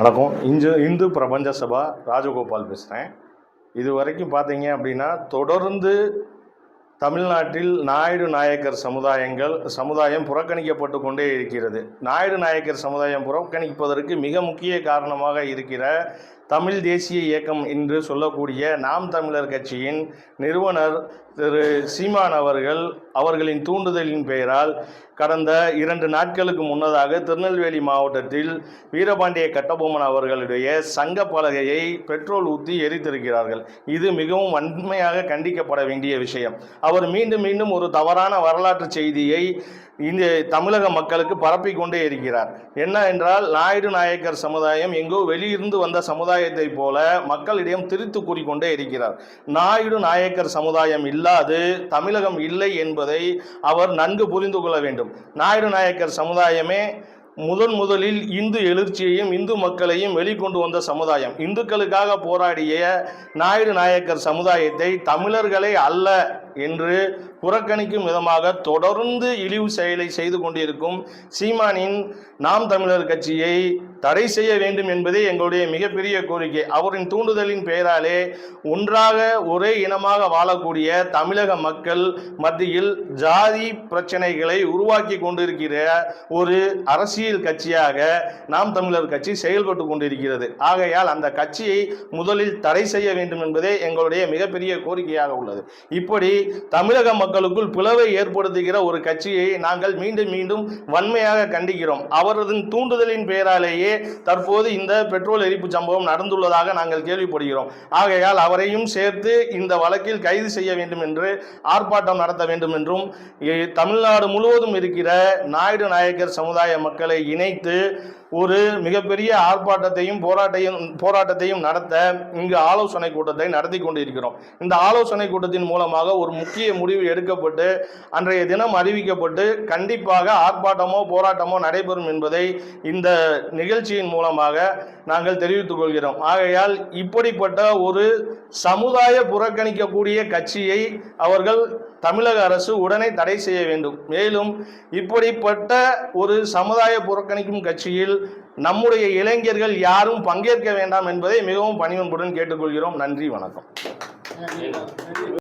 வணக்கம். இந்து பிரபஞ்ச சபா ராஜகோபால் பேசுகிறேன். இது வரைக்கும் பார்த்தீங்க அப்படின்னா தொடர்ந்து தமிழ்நாட்டில் நாயுடு நாயக்கர் சமுதாயம் புறக்கணிக்கப்பட்டு கொண்டே இருக்கிறது. நாயுடு நாயக்கர் சமுதாயம் புறக்கணிப்பதற்கு மிக முக்கிய காரணமாக இருக்கிற தமிழ் தேசிய இயக்கம் என்று சொல்லக்கூடிய நாம் தமிழர் கட்சியின் நிறுவனர் திரு சீமான் அவர்களின் தூண்டுதலின் பெயரால் கடந்த 2 நாட்களுக்கு முன்னதாக திருநெல்வேலி மாவட்டத்தில் வீரபாண்டிய கட்டபொம்மன் அவர்களுடைய சங்க பலகையை பெட்ரோல் ஊற்றி எரித்திருக்கிறார்கள். இது மிகவும் வன்மையாக கண்டிக்கப்பட வேண்டிய விஷயம். அவர் மீண்டும் மீண்டும் ஒரு தவறான வரலாற்று செய்தியை இந்த தமிழக மக்களுக்கு பரப்பிக் கொண்டே இருக்கிறார். என்ன என்றால், நாயுடு நாயக்கர் சமுதாயம் எங்கோ வெளியிருந்து வந்த சமுதாயத்தை போல மக்களிடம் திரித்து கூறிக்கொண்டே இருக்கிறார். நாயுடு நாயக்கர் சமுதாயம் இல்லாது தமிழகம் இல்லை என்பதை அவர் நன்கு புரிந்து கொள்ள வேண்டும். நாயுடு நாயக்கர் சமுதாயமே முதலில் இந்து எழுச்சியையும் இந்து மக்களையும் வெளிக்கொண்டு வந்த சமுதாயம். இந்துக்களுக்காக போராடிய நாயுடு நாயக்கர் சமுதாயத்தை தமிழர்களே அல்ல என்று புறக்கணிக்கும் விதமாக தொடர்ந்து இழிவு செயலை செய்து கொண்டிருக்கும் சீமானின் நாம் தமிழர் கட்சியை தடை செய்ய வேண்டும் என்பதே எங்களுடைய மிகப்பெரிய கோரிக்கை. அவரின் தூண்டுதலின் பெயராலே ஒன்றாக ஒரே இனமாக வாழக்கூடிய தமிழக மக்கள் மத்தியில் ஜாதி பிரச்சனைகளை உருவாக்கி கொண்டிருக்கிற ஒரு அரசியல் கட்சியாக நாம் தமிழர் கட்சி செயல்பட்டு கொண்டிருக்கிறது. ஆகையால் அந்த கட்சியை முதலில் தடை செய்ய வேண்டும் என்பதே எங்களுடைய மிகப்பெரிய கோரிக்கையாக உள்ளது. இப்படி தமிழக மக்களுக்குள் பிளவை ஏற்படுத்துகிற ஒரு கட்சியை நாங்கள் மீண்டும் மீண்டும் வன்மையாக கண்டிக்கிறோம். அவரது தூண்டுதலின் பெயராலேயே தற்போது இந்த பெட்ரோல் எரிப்பு சம்பவம் நடந்துள்ளதாக நாங்கள் கேள்விப்படுகிறோம். ஆகையால் அவரையும் சேர்த்து இந்த வழக்கில் கைது செய்ய வேண்டும் என்று ஆர்ப்பாட்டம் நடத்த வேண்டும் என்றும், தமிழ்நாடு முழுவதும் இருக்கிற நாயுடு நாயக்கர் சமுதாய மக்களை இணைத்து ஒரு மிகப்பெரிய ஆர்ப்பாட்டத்தையும் போராட்டத்தையும் நடத்த இங்கு ஆலோசனை கூட்டத்தை நடத்தி கொண்டிருக்கிறோம். இந்த ஆலோசனை கூட்டத்தின் மூலமாக ஒரு முக்கிய முடிவு எடுக்கப்பட்டு அன்றைய தினம் அறிவிக்கப்பட்டு கண்டிப்பாக ஆர்ப்பாட்டமோ போராட்டமோ நடைபெறும் என்பதை இந்த நிகழ்ச்சியின் மூலமாக நாங்கள் தெரிவித்துக் கொள்கிறோம். ஆகையால் இப்படிப்பட்ட ஒரு சமுதாய புறக்கணிக்கக்கூடிய கட்சியை அவர்கள் தமிழக அரசு உடனே தடை செய்ய வேண்டும். மேலும் இப்படிப்பட்ட ஒரு சமுதாய புறக்கணிக்கும் கட்சியில் நம்முடைய இளைஞர்கள் யாரும் பங்கேற்க வேண்டாம் என்பதை மிகவும் பணிவன்புடன் கேட்டுக்கொள்கிறோம். நன்றி, வணக்கம்.